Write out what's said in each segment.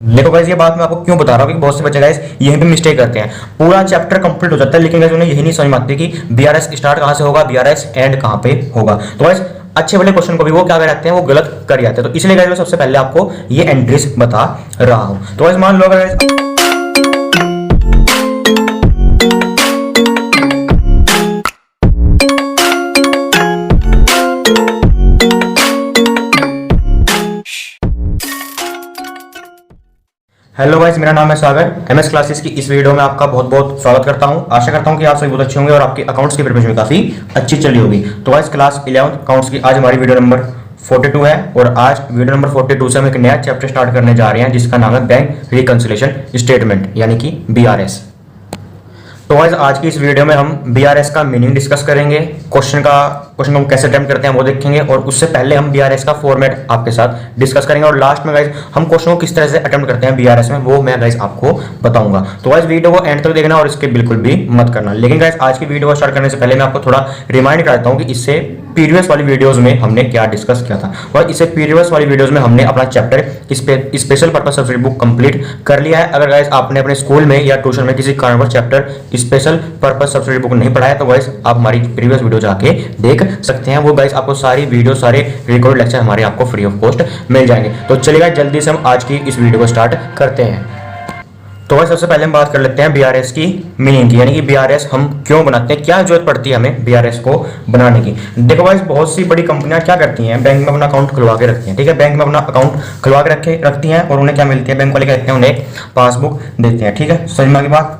देखो गाइस, ये बात मैं आपको क्यों बता रहा हूँ कि बहुत से बच्चे गाइस यहीं पे मिस्टेक करते हैं। पूरा चैप्टर कंप्लीट हो जाता है लेकिन गाइस उन्हें यही नहीं समझ में आती कि बीआरएस स्टार्ट कहाँ से होगा, बीआरएस एंड कहाँ पे होगा। तो गाइस अच्छे वाले क्वेश्चन को भी वो क्या करते हैं, वो गलत कर जाते हैं। तो इसलिए गाइस मैं सबसे पहले आपको ये एंट्रीज बता रहा हूँ। तो गाइस मान लो अगर हेलो गाइस, मेरा नाम है सागर। एमएस क्लासेस की इस वीडियो में आपका बहुत बहुत स्वागत करता हूं। आशा करता हूं कि आप सभी बहुत अच्छे होंगे और आपकी अकाउंट्स की प्रिपरेशन काफी अच्छी चली होगी। तो गाइस क्लास 11 अकाउंट्स की आज हमारी वीडियो नंबर 42 है और आज वीडियो नंबर 42 से हम एक नया चैप्टर स्टार्ट करने जा रहे हैं जिसका नाम है बैंक रिकंसिलिएशन स्टेटमेंट यानी कि बीआरएस। तो गाइस आज की इस वीडियो में हम बीआरएस का मीनिंग डिस्कस करेंगे, क्वेश्चन को हम कैसे अटेम्प्ट करते हैं वो देखेंगे और उससे पहले हम बीआरएस का फॉर्मेट आपके साथ डिस्कस करेंगे और लास्ट में गाइस हम क्वेश्चन को किस तरह से अटेम्प्ट करते हैं बीआरएस में वो मैं गाइस आपको बताऊंगा। तो गाइस वीडियो को एंड तक देखना और इसके बिल्कुल भी मत करना। लेकिन गाइस आज की वीडियो को स्टार्ट करने से पहले मैं आपको थोड़ा रिमाइंड कराता हूँ कि इससे प्रीवियस वाली वीडियोस में हमने क्या डिस्कस किया था। और इससे प्रीवियस वाली वीडियोस में हमने अपना chapter special purpose subsidy book complete कर लिया है। अगर गाइस आपने अपने स्कूल में या ट्यूशन में किसी कारणवश chapter special purpose subsidy book नहीं पढ़ा है तो गाइस आप हमारी प्रीवियस वीडियो जाके देख सकते हैं। वो गाइस आपको सारी वीडियो, सारे रिकॉर्ड लेक्चर हमारे आपको फ्री ऑफ कॉस्ट मिल जाएंगे। तो चलिए गाइस जल्दी से हम आज की इस वीडियो को स्टार्ट करते हैं। तो गाइस सबसे पहले हम बात कर लेते हैं बीआरएस की मीनिंग की, यानी कि बीआरएस हम क्यों बनाते हैं, क्या जरूरत पड़ती है हमें बीआरएस को बनाने की। देखो गाइस बहुत सी बड़ी कंपनियां क्या करती हैं, बैंक में अपना अकाउंट खुलवा के रखती हैं। ठीक है, बैंक में अपना अकाउंट खुलवा के रखती हैं और उन्हें क्या मिलती है, बैंक वाले कहते हैं उन्हें पासबुक देते हैं। ठीक है, समझ में आ गई बात,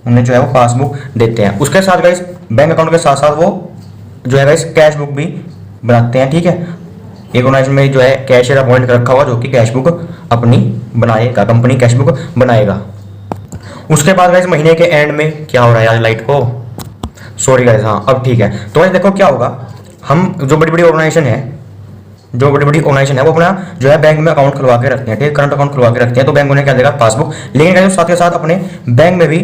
उन्हें जो है वो पासबुक देते हैं। उसके साथ गाइस बैंक अकाउंट के साथ साथ वो जो है गाइस कैश बुक भी बनाते हैं। ठीक है, एक ऑर्गेनाइजेशन में जो है कैशियर अपॉइंट कर रखा हुआ जो कि कैश बुक अपनी बनाएगा, कंपनी कैश बुक बनाएगा। उसके बाद गाइस महीने के एंड में क्या हो रहा है यार, लाइट को सॉरी गाइस, हाँ अब ठीक है। तो गाइस देखो क्या होगा, हम जो बड़ी बड़ी ऑर्गेनाइजेशन है वो अपना जो है बैंक में अकाउंट खुलवा के रखते हैं। ठीक है, करंट अकाउंट खुलवा के रखते हैं तो बैंक उन्हें क्या देगा, पासबुक। लेकिन गाइस साथ के साथ अपने बैंक में भी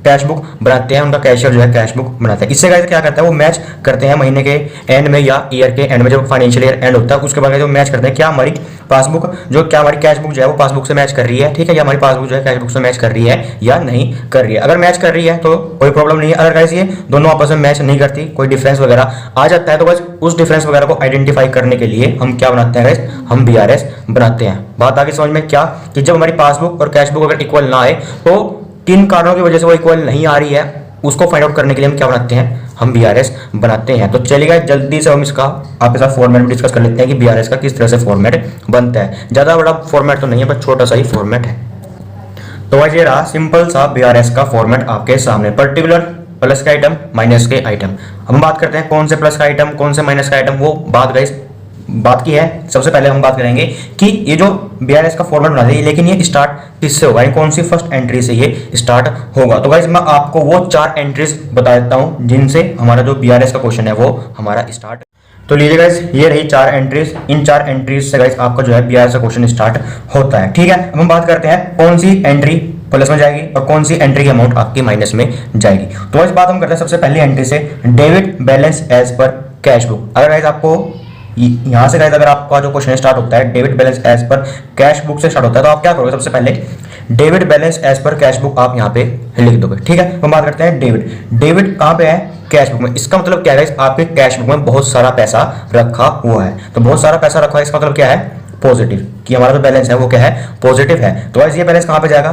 कैश बुक बनाते हैं, उनका कैशियर जो है कैश बुक बनाता है। इससे गाइस क्या करता है, वो मैच करते हैं महीने के एंड में या ईयर के एंड में, जब फाइनेंशियल ईयर एंड होता है उसके बाद जो मैच करते हैं क्या हमारी पासबुक जो क्या हमारी कैश बुक जो है वो पासबुक से मैच कर रही है। ठीक है, या हमारी पासबुक जो है कैश बुक से मैच कर रही है या नहीं कर रही है। अगर मैच कर रही है तो कोई प्रॉब्लम नहीं है। अगर गाइस ये दोनों आपस में मैच नहीं करती, कोई डिफरेंस वगैरह आ जाता है तो गाइस उस डिफरेंस वगैरह को आइडेंटिफाई करने के लिए हम क्या बनाते हैं गाइस, हम बीआरएस बनाते हैं। बात आगे समझ में क्या, कि जब हमारी पासबुक और कैश बुक अगर इक्वल ना आए तो किन कारणों की वजह से वो इक्वल नहीं आ रही है उसको फाइंड आउट करने के लिए हम क्या बनाते हैं, हम बीआरएस बनाते हैं। तो चलिए जल्दी से हम इसका आपके साथ फॉर्मेट डिस्कस कर लेते हैं कि बीआरएस का किस तरह से फॉर्मेट बनता है। ज्यादा बड़ा फॉर्मेट तो नहीं है, बस छोटा सा ही फॉर्मेट है। तो आज ये रहा सिंपल सा बीआरएस का फॉर्मेट आपके सामने, पर्टिकुलर, प्लस के आइटम, माइनस के आइटम। हम बात करते हैं कौन से प्लस का आइटम, कौन से माइनस का आइटम, वो बात की है। सबसे पहले हम बात करेंगे कि ये जो बीआरएस का फॉर्मेट बना है लेकिन ये स्टार्ट किससे होगा, कौन सी फर्स्ट एंट्री से ये स्टार्ट होगा। तो गाइस मैं आपको वो 4 एंट्रीज बता देता हूं जिनसे हमारा जो बीआरएस का क्वेश्चन है वो हमारा स्टार्ट। तो लीजिए गाइस ये रही 4 एंट्रीज। इन 4 एंट्रीज से गाइस आपका जो है बीआरएस का क्वेश्चन स्टार्ट होता है। ठीक है, अब हम बात करते हैं कौन सी एंट्री प्लस में जाएगी और कौन सी एंट्री की अमाउंट आपकी माइनस में जाएगी। तो इस बात हम करते हैं सबसे पहली एंट्री से, debit balance as per cash book. अगर गाइस आपको यहां से गाइस अगर आपका जो क्वेश्चन स्टार्ट होता है debit balance as per cash book से स्टार्ट होता है तो आप क्या करोगे, सबसे पहले debit balance as per cash book आप यहां पे लिख दोगे। ठीक है, हम बात करते हैं डेबिट कहां पे है, कैश बुक में। इसका मतलब क्या है, आपके कैश बुक में बहुत सारा पैसा रखा हुआ है। तो बहुत सारा पैसा रखा है इसका मतलब क्या है, पॉजिटिव, कि हमारा जो बैलेंस है वो क्या है, पॉजिटिव है। तो गाइस ये बैलेंस कहां पे जाएगा,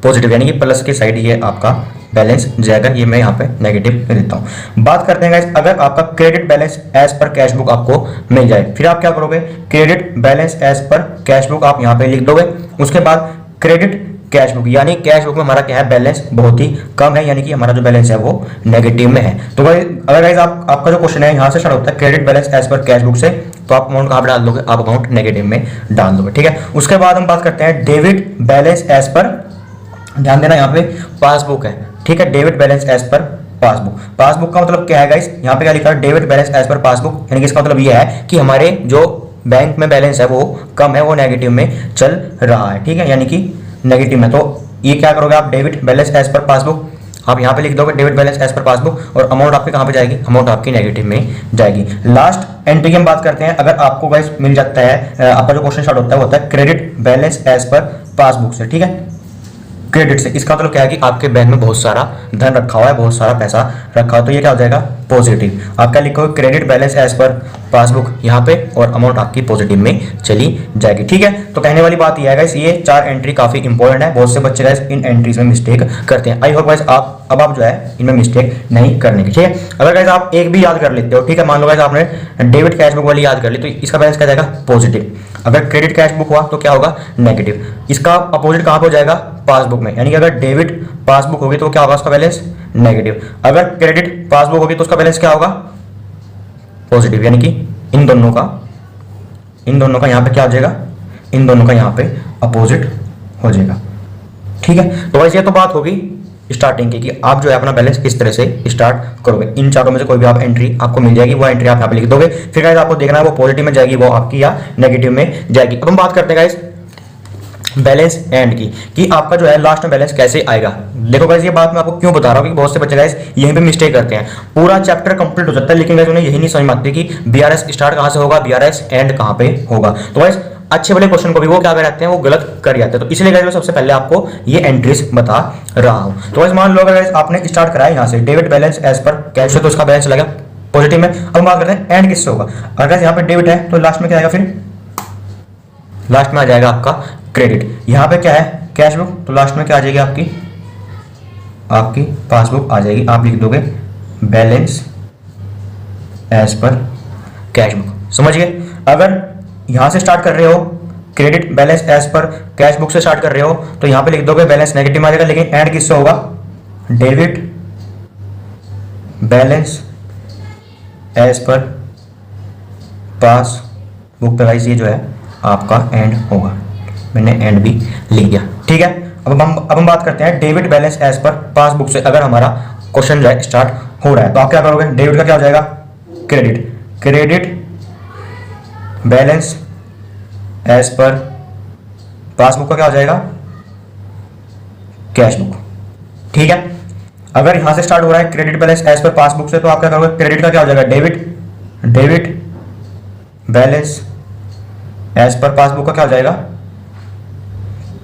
पॉजिटिव, यानी कि प्लस की साइड ये आपका बैलेंस जाएगा। ये मैं यहाँ पे नेगेटिव में देता हूँ। बात करते हैं गाइस अगर आपका credit balance as per cash book आपको मिल जाए, फिर आप क्या करोगे, credit balance as per cash book आप यहाँ पे लिख दोगे। उसके बाद क्रेडिट कैश बुक, यानी कैश बुक में हमारा क्या है, बैलेंस बहुत ही कम है, यानी कि हमारा जो बैलेंस है वो नेगेटिव में है। तो गाइस अगर गाइस आपका जो क्वेश्चन है यहाँ से स्टार्ट होता है credit balance as per cash book से, तो आप अमाउंट कहाँ पे डाल दोगे, आप अमाउंट नेगेटिव में डाल दोगे। ठीक है, उसके बाद हम बात करते हैं डेबिट बैलेंस एज पर, ध्यान देना यहाँ पे पासबुक है। ठीक है, debit balance as per passbook का मतलब क्या है गाइस, यहाँ पे क्या लिखा है, debit balance as per passbook, यानी कि इसका मतलब ये है कि हमारे जो बैंक में बैलेंस है वो कम है, वो नेगेटिव में चल रहा है। ठीक है, यानी कि नेगेटिव में। तो ये क्या करोगे आप, debit balance as per passbook. आप यहाँ पे लिख दोगे debit balance as per passbook और अमाउंट आपकी कहाँ पे जाएगी, अमाउंट आपकी नेगेटिव में जाएगी। लास्ट एंट्री की हम बात करते हैं। अगर आपको गाइस मिल जाता है, आपका जो क्वेश्चन स्टार्ट होता है वो होता है credit balance as per passbook से, ठीक है, क्रेडिट से। इसका मतलब क्या है कि आपके बैंक में बहुत सारा धन रखा हुआ है, बहुत सारा पैसा रखा हुआ है, तो ये क्या हो जाएगा, पॉजिटिव। आप क्या लिखोगे, credit balance as per passbook यहाँ पे, और अमाउंट आपकी पॉजिटिव में चली जाएगी, ठीक है। तो कहने वाली बात यह है गाइस, ये 4 एंट्री काफी इंपॉर्टेंट है। बहुत से बच्चे गाइस इन एंट्रीज में मिस्टेक करते हैं। आई होप गाइस आप जो है इनमें मिस्टेक नहीं करने की, ठीक है। अगर गाइस आप एक भी याद कर लेते हो, ठीक है, मान लो गाइस आपने डेबिट कैश बुक वाली याद कर ली, तो इसका बैलेंस क्या जाएगा, पॉजिटिव। अगर क्रेडिट कैश बुक हुआ तो क्या होगा, नेगेटिव। इसका अपोजिट कहां पर हो जाएगा, पासबुक में, यानी कि अगर डेबिट पासबुक होगी तो क्या होगा उसका बैलेंस, नेगेटिव। अगर क्रेडिट पासबुक होगी तो उसका बैलेंस क्या होगा, पॉजिटिव। यानी कि इन दोनों का यहाँ पे क्या हो जाएगा, इन दोनों का यहाँ पे अपोजिट हो जाएगा, ठीक है। तो वैसे ये तो बात होगी स्टार्टिंग की कि आप जो है अपना बैलेंस किस तरह से स्टार्ट करोगे। इन चारों में से कोई भी आप एंट्री आपको मिल जाएगी, वो एंट्री आप यहाँ पे लिख दोगे। फिर गाइस आपको देखना है वो पॉजिटिव में जाएगी वो आपकी या नेगेटिव में जाएगी। अब हम बात करते हैं गाइस बैलेंस एंड की, कि आपका जो है लास्ट में बैलेंस कैसे आएगा। देखो गाइस ये बात मैं आपको क्यों बता रहा हूँ, कि बहुत से बच्चे गाइस यहीं पे मिस्टेक करते हैं। पूरा चैप्टर कंप्लीट हो जाता है लेकिन गाइस उन्हें यही नहीं समझ में आती कि बीआरएस स्टार्ट कहाँ से होगा, बीआरएस एंड कहाँ पे होगा। तो गाइस अच्छे वाले क्वेश्चन को भी वो क्या कर जाते हैं, वो गलत कर जाते हैं। तो इसलिए गाइस मैं सबसे पहले आपको ये एंट्रीज बता रहा हूँ। तो गाइस मान लो अगर गाइस आपने स्टार्ट कराया यहाँ से debit balance as per cash है, तो उसका बैलेंस लगा पॉजिटिव में। अब हम बात करते हैं एंड किससे होगा। अगर यहाँ पे डेबिट है तो लास्ट में क्या आएगा, फिर लास्ट में आ जाएगा आपका क्रेडिट। यहाँ पे क्या है, कैश बुक, तो लास्ट में क्या आ जाएगी, आपकी पासबुक आ जाएगी। आप लिख दोगे balance as per cash book, समझ गए। अगर यहां से स्टार्ट कर रहे हो credit balance as per cash book से स्टार्ट कर रहे हो तो यहां पे लिख दोगे बैलेंस नेगेटिव में आ जाएगा। लेकिन एंड किससे होगा, debit balance as per passbook पे गाइस ये जो है आपका एंड होगा। मैंने एंड भी लिख दिया, ठीक है। अब हम बात करते हैं debit balance as per passbook से। अगर हमारा क्वेश्चन जो है स्टार्ट हो रहा है तो आप क्या करोगे, डेबिट का क्या हो जाएगा, credit balance as per passbook का क्या हो जाएगा, कैश बुक, ठीक है। अगर यहां से स्टार्ट हो रहा है credit balance as per passbook से तो आप क्या करोगे, क्रेडिट का क्या हो जाएगा, debit balance as per passbook का क्या हो जाएगा,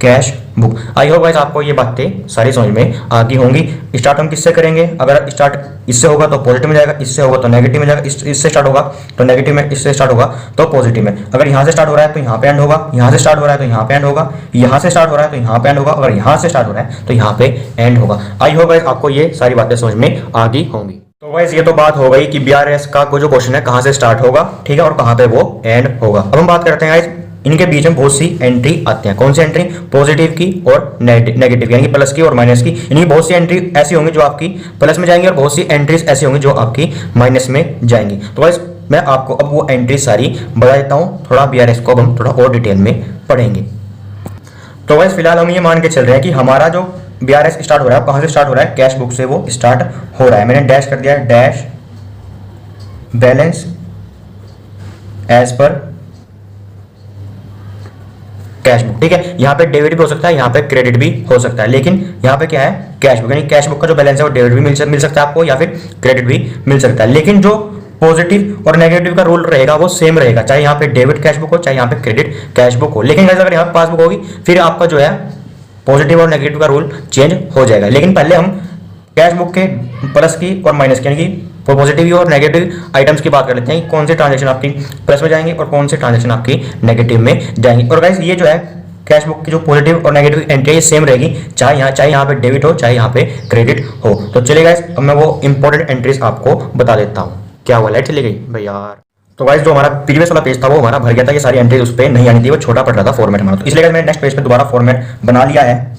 cash book. I hope guys आपको ये बातें सारी समझ में आ गई होंगी। स्टार्ट हम किससे करेंगे, अगर स्टार्ट इससे होगा तो पॉजिटिव में जाएगा, इससे होगा तो नेगेटिव में जाएगा, इससे स्टार्ट होगा तो नेगेटिव में, इससे स्टार्ट होगा तो पॉजिटिव में। अगर यहाँ से स्टार्ट हो रहा है तो यहाँ पे एंड होगा, यहाँ से स्टार्ट हो रहा है तो यहाँ पे एंड होगा, यहाँ से स्टार्ट हो रहा है तो यहाँ पे एंड होगा, अगर यहाँ से स्टार्ट हो रहा है तो यहाँ पे एंड होगा। आई होप गाइस आपको ये सारी बातें समझ में आ गई होंगी। तो गाइस ये तो बात हो गई कि बीआरएस का जो क्वेश्चन है कहाँ से स्टार्ट होगा, ठीक है, और कहाँ पे वो एंड होगा। अब हम बात करते हैं गाइस इनके बीच में बहुत सी एंट्री आती हैं। कौन सी एंट्री, पॉजिटिव की और नेगेटिव, यानी कि प्लस की और माइनस की। इनकी बहुत सी एंट्री ऐसी होंगी जो आपकी प्लस में जाएंगी और बहुत सी एंट्रीज ऐसी होंगी जो आपकी माइनस में जाएंगी। तो गाइस मैं आपको अब वो एंट्री सारी बता देता हूँ। थोड़ा बीआरएस को अब हम थोड़ा और डिटेल में पढ़ेंगे। तो गाइस फिलहाल हम ये मान के चल रहे हैं कि हमारा जो बीआरएस स्टार्ट हो रहा है कहाँ से स्टार्ट हो रहा है, कैश बुक से वो स्टार्ट हो रहा है। मैंने डैश कर दिया है, dash balance as per cash book, ठीक है। यहाँ पे डेबिट भी हो सकता है, यहाँ पे क्रेडिट भी हो सकता है, लेकिन यहाँ पे क्या है, कैश बुक, यानी कैश बुक का जो बैलेंस है वो डेबिट भी मिल सकता है आपको या फिर क्रेडिट भी मिल सकता है। लेकिन जो पॉजिटिव और नेगेटिव का रूल रहेगा वो सेम रहेगा, चाहे यहाँ पे डेबिट कैश बुक हो चाहे यहाँ पे क्रेडिट कैश बुक हो। लेकिन अगर यहाँ पे पासबुक होगी फिर आपका जो है पॉजिटिव और नेगेटिव का रूल चेंज हो जाएगा। लेकिन पहले हम कैश बुक के प्लस की और माइनस की, यानी कि पॉजिटिव और नेगेटिव आइटम्स की बात कर लेते हैं। कौन से ट्रांजेक्शन आपकी प्लस में जाएंगे और कौन से ट्रांजेक्शन आपकी नेगेटिव में जाएंगे। और गाइस ये जो है कैश बुक की जो पॉजिटिव और नेगेटिव एंट्री सेम रहेगी, चाहे यहाँ पे डेबिट हो चाहे यहाँ पे क्रेडिट हो। तो चलिए गाइस अब मैं वो इंपॉर्टेंट एंट्रीज आपको बता देता हूँ। क्या हुआ, लाइट चली गई भाई यार। तो गाइस जो हमारा प्रीवियस वाला पेज था वो हमारा भर गया था, ये सारी एंट्रीज उस पर नहीं आनी थी, वो छोटा पड़ रहा था फॉर्मेट हमारा। तो इसलिए मैंने नेक्स्ट पेज पे दोबारा फॉर्मेट बना लिया है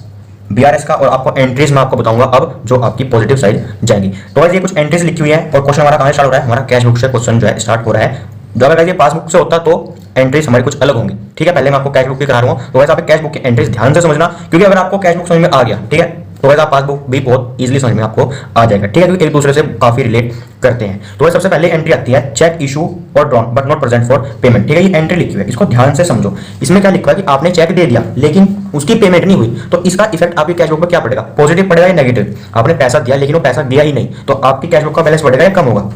बीआरएस का, और आपको एंट्रीज में आपको बताऊंगा अब जो आपकी पॉजिटिव साइड जाएंगी। तो गाइस ये कुछ एंट्रीज लिखी हुई है और क्वेश्चन हमारा कहां से स्टार्ट हो रहा है, हमारा कैश बुक से क्वेश्चन जो है स्टार्ट हो रहा है। जो अगर ये पासबुक से होता तो एंट्रीज हमारी कुछ अलग होंगी, ठीक है। पहले मैं आपको कैश बुक की करा रहा हूँ, तो वैसे आप कैश बुक की एंट्रीज ध्यान से समझना, क्योंकि अगर आपको कैश बुक समझ में आ गया, ठीक है, तो वैसे आप पासबुक भी बहुत इजीली समझ में आपको आ जाएगा, ठीक है, क्योंकि एक दूसरे से काफी रिलेट करते हैं। तो सबसे पहले एंट्री आती है चेक इशू और drawn but not present for payment, ठीक है। ये एंट्री लिखी हुई है, इसको ध्यान से समझो। इसमें क्या लिखा है कि आपने चेक दे दिया लेकिन उसकी पेमेंट नहीं हुई, तो इसका इफेक्ट आपकी कैश बुक पर क्या पड़ेगा, पॉजिटिव पड़ेगा या नेगेटिव। आपने पैसा दिया लेकिन वो पैसा दिया ही नहीं, तो आपकी कैश बुक का बैलेंस बढ़ेगा या कम होगा,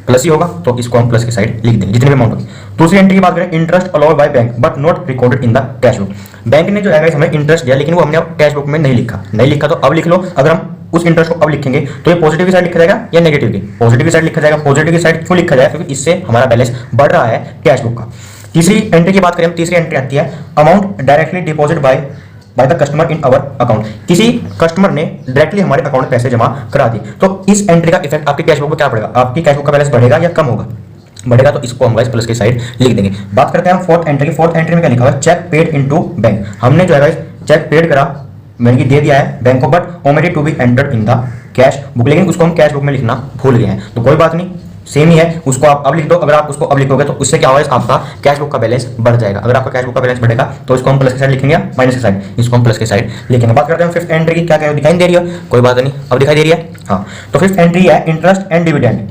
प्लस ही होगा। तो इसको हम प्लस की साइड लिख देंगे जितनी भी अमाउंट होगी। दूसरी एंट्री की बात करें, interest allowed by bank but not recorded in the cash book. Bank ने जो है हमें इंटरेस्ट दिया लेकिन वो हमने कैश बुक में नहीं लिखा तो अब लिख लो। अगर हम उस इंटरेस्ट को अब लिखेंगे तो ये पॉजिटिव की साइड लिखा जाएगा या नेगेटिव की, पॉजिटिव की साइड लिखा जाएगा। पॉजिटिव की साइड क्यों लिखा जाएगा, क्योंकि इससे हमारा बैलेंस बढ़ रहा है कैश बुक का। तीसरी एंट्री की बात करें, तीसरी एंट्री आती है amount directly deposit by the customer in our account. किसी कस्टमर ने डायरेक्टली हमारे अकाउंट में पैसे जमा करा दिए, तो इस एंट्री का इफेक्ट आपकी कैश बुक में क्या पड़ेगा, आपकी कैश बुक का बैलेंस बढ़ेगा या कम होगा, बढ़ेगा। तो इसको हम प्लस की साइड लिख देंगे। बात करते हैं हम फोर्थ एंट्री की। फोर्थ एंट्री में क्या लिखा हुआ है, चेक पेड इनटू बैंक। हमने जो है चेक पेड करा, मैंने दे दिया है बैंक को, but omitted to be entered in the cash book, लेकिन उसको हम कैश बुक में लिखना भूल गए हैं। तो कोई बात नहीं, सेम ही है, उसको आप अब लिख दो। अगर आप उसको अब लिखोगे तो उससे क्या होगा, आपका कैश बुक का बैलेंस बढ़ जाएगा। अगर आपका कैश बुक का बैलेंस बढ़ेगा तो इसको हम प्लस की साइड लिखेंगे या माइनस की साइड, इसको हम प्लस की साइड लिखेंगे। बात करते हैं फिफ्थ एंट्री की। क्या क्या दिखाई दे रही है, कोई बात नहीं, अब दिखाई दे रही है। हाँ, तो फिफ्थ एंट्री है interest and dividend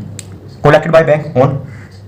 collected by bank on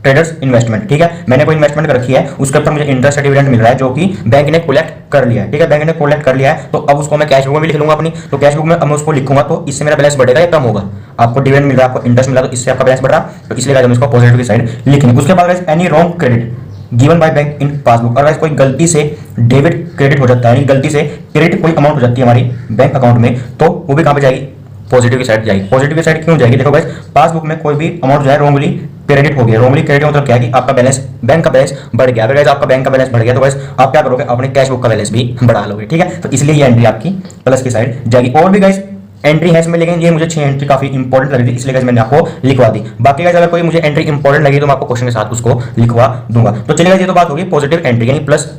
traders investment, ठीक है। मैंने कोई इन्वेस्टमेंट कर रखी है, उसके ऊपर मुझे इंटरेस्ट डिविडेंड मिल रहा है जो कि बैंक ने कलेक्ट कर लिया है, ठीक है। बैंक ने कलेक्ट कर लिया है तो अब उसको मैं कैश बुक में भी लिख लूंगा अपनी। तो कैश बुक में अब मैं उसको लिखूंगा तो इससे मेरा बैलेंस बढ़ेगा या कम होगा। आपको डिविडेंड मिल रहा है, आपको इंटरेस्ट मिला, तो इससे आपका बैलेंस बढ़ रहा, तो इसलिए हम इसको पॉजिटिव की साइड लिखेंगे। उसके बाद any wrong credit given by bank in passbook, अगर कोई गलती से डेबिट क्रेडिट हो जाता है, यानी गलती से क्रेडिट कोई अमाउंट हो जाती है हमारी बैंक अकाउंट में, तो वो भी कहां पे जाएगी, पॉजिटिव की साइड जाएगी। पॉजिटिव की साइड क्यों जाएगी, देखो गाइस, पासबुक में कोई भी अमाउंट जो है रॉन्गली क्रेडिट हो गया। रॉन्गली क्रेडिट मतलब क्या है कि आपका बैलेंस, बैंक का बैलेंस बढ़ गया। अगर आपका बैंक का बैलेंस बढ़ गया तो गाइस आप क्या करोगे, अपने कैश बुक का बैलेंस भी बढ़ा लोगे, ठीक है। तो इसलिए ये एंट्री आपकी प्लस की साइड जाएगी। और भी गाइस एंट्री है इसमें, लेकिन ये मुझे 6 एंट्री काफी इंपॉर्टेंट लगी थी, इसलिए गाइस मैंने आपको लिखवा दी। बाकी गाइस अगर कोई मुझे एंट्री इंपॉर्टेंट लगी तो मैं आपको क्वेश्चन के साथ उसको लिखवा दूंगा। तो चलिए गाइस, ये तो बात होगी पॉजिटिव एंट्री यानी प्लस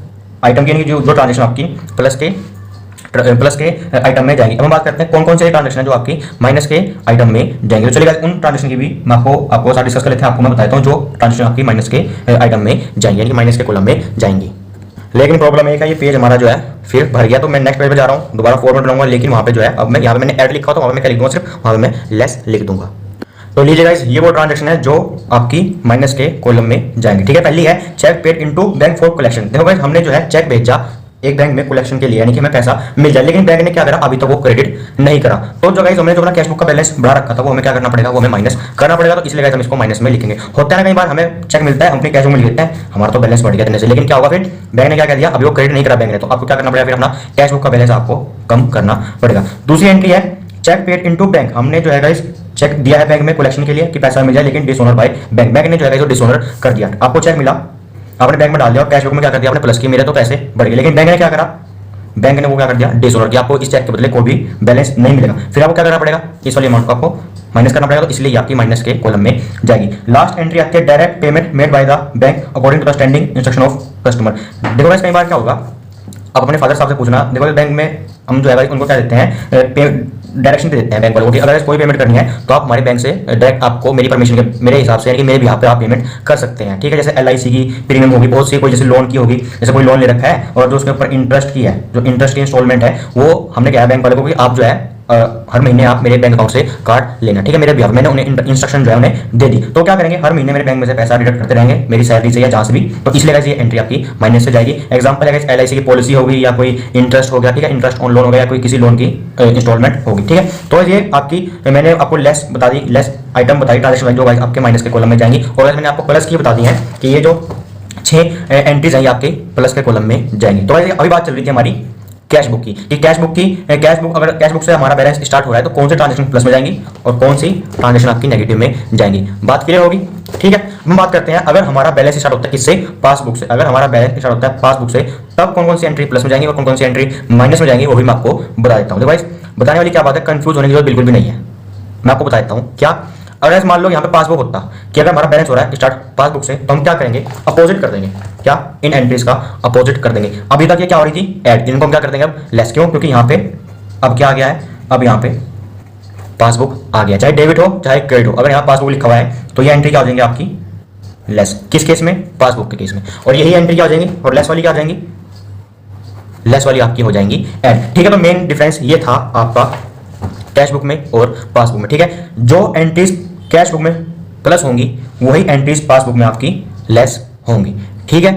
आइटम की, यानी जो ट्रांजेक्शन आपकी प्लस के आइटम में जाएंगी। अब हम बात करते हैं कौन कौन से ट्रांजेक्शन है जो आपकी माइनस के आइटम में जाएंगे। तो चलिए गाइस, उन ट्रांजेक्शन की भी मैं आपको साथ डिस्कस कर लेते हैं। आपको मैं बताता हूं जो ट्रांजेक्शन आपकी माइनस के आइटम में जाएंगे, यानी माइनस के कॉलम में जाएंगी। लेकिन प्रॉब्लम एक है, ये पेज हमारा जो है फिर भर गया, तो मैं नेक्स्ट पेज पे जा रहा हूँ, दोबारा फॉर्मेट बनाऊंगा। लेकिन वहां पे जो है, अब मैं यहाँ पे मैंने ऐड लिखा था, वहां पे मैं क्या लिख दूंगा, सिर्फ वहां पे मैं लेस लिख दूंगा। तो लीजिए गाइस, ये वो ट्रांजेक्शन है जो आपकी माइनस के कॉलम में जाएंगे, ठीक है। पहली है cheque paid into bank for collection. देखो गाइस, हमने जो है चेक भेजा एक बैंक में कलेक्शन के लिए, यानी कि हमें पैसा मिल जाए, लेकिन बैंक ने क्या करा, अभी तक वो क्रेडिट नहीं करा। तो जो गाइस हमने जो अपना कैश बुक का बैलेंस बढ़ा रखा था वो हमें क्या करना पड़ेगा, वो हमें माइनस करना पड़ेगा। तो इसलिए गाइस हम इसको माइनस में लिखेंगे। होता है ना, कई बार हमें चेक मिलता है, हम अपने कैश बुक में लिख देते हैं, हमारा तो बैलेंस बढ़ गया देने से, लेकिन क्या होगा फिर, बैंक ने क्या कह दिया, अभी वो क्रेडिट नहीं करा बैंक ने, तो आपको क्या करना पड़ेगा, फिर अपना कैश बुक का बैलेंस आपको कम करना पड़ेगा। दूसरी एंट्री है चेक पेड इनटू बैंक। हमने जो है गाइस चेक दिया है बैंक में कलेक्शन के लिए कि पैसा मिल जाए, लेकिन डिसऑनर बाय बैंक, बैंक ने जो है डिसऑनर कर दिया। आपको चेक मिला, आपने बैंक में डाल दिया और कैश बुक में क्या कर दिया, आपने प्लस की, मेरे तो पैसे बढ़ गए, लेकिन बैंक ने क्या करा, बैंक ने वो क्या कर दिया, डिसऑनर किया। आपको इस चेक के बदले कोई भी बैलेंस नहीं मिलेगा, फिर आपको क्या करना पड़ेगा, इस वाली अमाउंट को आपको माइनस करना पड़ेगा। तो इसलिए आपकी माइनस के कॉलम में जाएगी। लास्ट एंट्री आती है direct payment made by the bank according to the standing instruction of customer. देखो गाइस, कई बार क्या होगा, आप अपने फादर साहब से पूछना, देखो बैंक में हम जो है उनको क्या देते हैं, डायरेक्शन दे देते हैं बैंक वालों को कि अगर कोई पेमेंट करनी है तो आप हमारे बैंक से डायरेक्ट, आपको मेरी परमिशन के, मेरे हिसाब से, यानी कि मेरे बिहाफ पे आप पेमेंट कर सकते हैं, ठीक है। जैसे LIC की प्रीमियम होगी, बहुत सी, कोई जैसे लोन की होगी, जैसे कोई लोन ले रखा है और जो उसके ऊपर इंटरेस्ट की है, जो इंटरेस्ट की इंस्टॉलमेंट है, वो हमने कहा बैंक वाले को कि आप जो है हर महीने आप मेरे बैंक अकाउंट से काट लेना, ठीक है, मेरे बिहाफ। मैंने उन्हें इंस्ट्रक्शन जो है उन्हें दे दी, तो क्या करेंगे, हर महीने मेरे बैंक में से पैसा डिडक्ट करते रहेंगे, मेरी सैलरी से या जहां से भी। तो इसलिए ये एंट्री आपकी माइनस से जाएगी। एग्जांपल है LIC की पॉलिसी होगी या कोई इंटरेस्ट हो गया, ठीक है, इंटरेस्ट ऑन लोन हो गया या कोई किसी लोन की इंस्टॉलमेंट होगी, ठीक है। तो ये आपकी, मैंने आपको लेस बता दी, लेस आइटम बताई ट्रांजेक्शन जो आपके माइनस के कॉलम में जाएंगी। और मैंने आपको प्लस की बता दी है कि ये जो 6 एंट्रीज हैं आपके प्लस के कॉलम में जाएंगी। तो अभी बात चल रही थी हमारी कैश बुक की, कि कैश बुक अगर कैश बुक से हमारा बैलेंस स्टार्ट हो रहा है तो कौन सी ट्रांजेक्शन प्लस में जाएंगी और कौन सी ट्रांजेक्शन आपकी नेगेटिव में जाएंगी। बात क्लियर होगी, ठीक है। हम बात करते हैं, अगर हमारा बैलेंस स्टार्ट होता है किससे, पासबुक से। अगर हमारा बैलेंस स्टार्ट होता है पासबुक से, तब कौन कौन सी एंट्री प्लस में जाएंगी और कौन कौन सी एंट्री माइनस में जाएंगी, वो भी मैं आपको बता देता हूँ। तो भाई बताने वाली क्या बात है, कंफ्यूज होने की जरूरत बिल्कुल भी नहीं है, मैं आपको बता देता हूँ। क्या, अगर मान लो यहाँ पे पासबुक होता कि अगर हमारा बैलेंस हो रहा है स्टार्ट पासबुक से, तो हम क्या करेंगे, अपोजिट कर देंगे, क्या, इन एंट्रीज का अपोजिट कर देंगे। अभी तक ये क्या हो रही थी, ऐड, इनको हम क्या कर देंगे अब लेस। क्यों, क्योंकि यहाँ पे अब क्या आ गया है, अब यहाँ पे पासबुक आ गया, चाहे डेबिट हो चाहे क्रेडिट हो, अगर यहाँ पासबुक लिखा हुआ है तो ये एंट्री क्या हो जाएंगे आपकी लेस। किस केस में, पासबुक के केस में। और यही एंट्री क्या हो जाएंगी, और लेस वाली क्या आ जाएंगी, लेस वाली आपकी हो जाएंगी ऐड। ठीक है, तो मेन डिफरेंस ये था आपका कैश बुक में और पासबुक में। ठीक है, जो एंट्रीज कैश बुक में प्लस होंगी वही एंट्रीज पासबुक में आपकी लेस होंगी। ठीक है,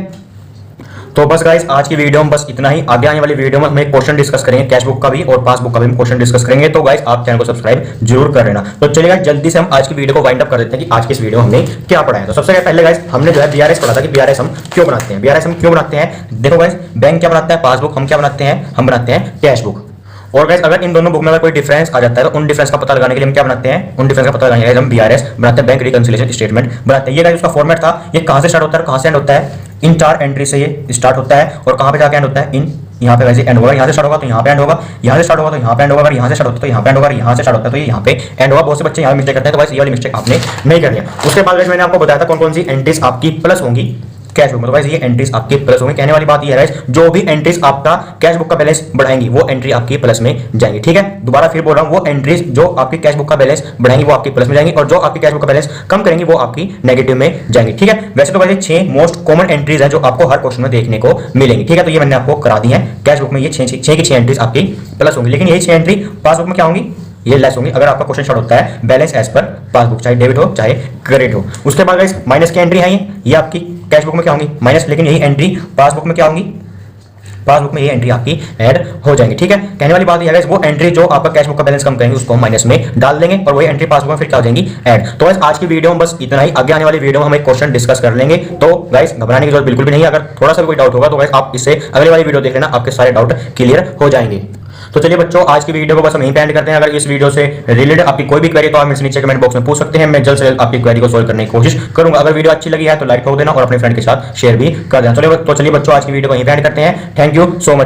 तो बस गाइस आज की वीडियो में बस इतना ही। आगे आने वाली वीडियो में हम एक क्वेश्चन डिस्कस करेंगे कैश बुक का भी और पासबुक का भी क्वेश्चन डिस्कस करेंगे। तो गाइस आप चैनल को सब्सक्राइब जरूर कर लेना। तो चलिए गाइस जल्दी से हम आज की वीडियो को वाइंड अप कर देते हैं कि आज की इस वीडियो में हमने क्या पढ़ा है। तो सबसे पहले गाइस हमने जो है बीआरएस पढ़ा था कि बीआरएस हम क्यों बनाते हैं। बीआरएस हम क्यों बनाते हैं, देखो गाइस बैंक क्या बनाता है, पासबुक हम क्या बनाते हैं, हम बनाते हैं कैश बुक। और गाइस अगर इन दोनों बुक में अगर कोई डिफरेंस आ जाता है तो उन डिफरेंस का पता लगाने के लिए हम क्या बनाते हैं, उन डिफरेंस का पता लगाने के लिए हम बीआरएस बनाते हैं, बैंक रिकंसिलिएशन स्टेटमेंट बनाते हैं। ये गाइस उसका फॉर्मेट था। ये कहां से स्टार्ट होता है और कहां से एंड होता है, इन 4 एंट्री से ये स्टार्ट होता है और कहां पे जाके एंड होता है, इन यहाँ पे वैसे एंड होगा। यहाँ से स्टार्ट होगा तो यहाँ पे एंड होगा, यहाँ से स्टार्ट होगा तो यहाँ पे एंड होगा, अगर यहाँ से स्टार्ट होता है तो यहाँ पे एंड होगा, यहाँ से स्टार्ट होता है तो ये यहाँ पे एंड होगा। बहुत से बच्चे यहाँ मिस्टेक करते हैं, तो गाइस ये वाली मिस्टेक आपने नहीं करनी है। उसके बाद गाइस मैंने आपको बताया था कौन कौन सी एंट्रीज आपकी प्लस होंगी कैश बुक में। तो गाइस ये एंट्रीज आपकी प्लस होंगी। कहने वाली बात ये है गाइस, जो भी एंट्रीज आपका कैश बुक का बैलेंस बढ़ाएंगी वो एंट्री आपकी प्लस में जाएंगी। ठीक है, दोबारा फिर बोल रहा हूं, वो एंट्रीज जो आपकी कैश बुक का बैलेंस बढ़ाएंगी वो आपकी प्लस में जाएंगी और जो आपकी कैश बुक का बैलेंस कम करेंगी वो आपकी नेगेटिव में जाएंगी। ठीक है, वैसे तो गाइस 6 मोस्ट कॉमन एंट्रीज है जो आपको हर क्वेश्चन में देखने को मिलेंगी। ठीक है, तो ये मैंने आपको करा दी है। कैश बुक में ये 6 की 6 एंट्रीज आपकी प्लस होंगी, लेकिन यही 6 एंट्री पासबुक में क्या होंगी, ये लेस होंगी। अगर आपका क्वेश्चन शॉर्ट होता है बैलेंस एज पर पासबुक, चाहे डेबिट हो चाहे क्रेडिट हो। उसके बाद गाइस माइनस की एंट्री है ये आपकी कैश बुक में क्या होंगी, माइनस, लेकिन यही एंट्री पासबुक में क्या होंगी, पासबुक में ये एंट्री आपकी ऐड हो जाएंगी। ठीक है, कहने वाली बात ये है वो एंट्री जो आपका कैश बुक का बैलेंस कम करेंगे उसको हम माइनस में डाल देंगे और वही एंट्री पासबुक में फिर क्या हो जाएंगी, ऐड। तो गाइस आज की वीडियो में बस इतना ही। आगे आने वाली वीडियो में हम एक क्वेश्चन डिस्कस कर लेंगे। तो गाइस घबराने की जरूरत बिल्कुल भी नहीं है। अगर थोड़ा सा भी कोई डाउट होगा तो गाइस आप इससे अगले वाली वीडियो देख लेना, आपके सारे डाउट क्लियर हो जाएंगे। तो चलिए बच्चों आज की वीडियो को बस हम यहीं पे एंड करते हैं। अगर इस वीडियो से रिलेटेड आपकी कोई भी क्वेरी तो आप मुझसे नीचे कमेंट बॉक्स में पूछ सकते हैं। मैं जल्द से जल्द आपकी क्वेरी को सोल्व करने की कोशिश करूंगा। अगर वीडियो अच्छी लगी है तो लाइक ठोक देना और अपने फ्रेंड के साथ शेयर भी कर देना। तो चलिए बच्चों आज की वीडियो को यहीं पे एंड करते हैं। Thank you so much.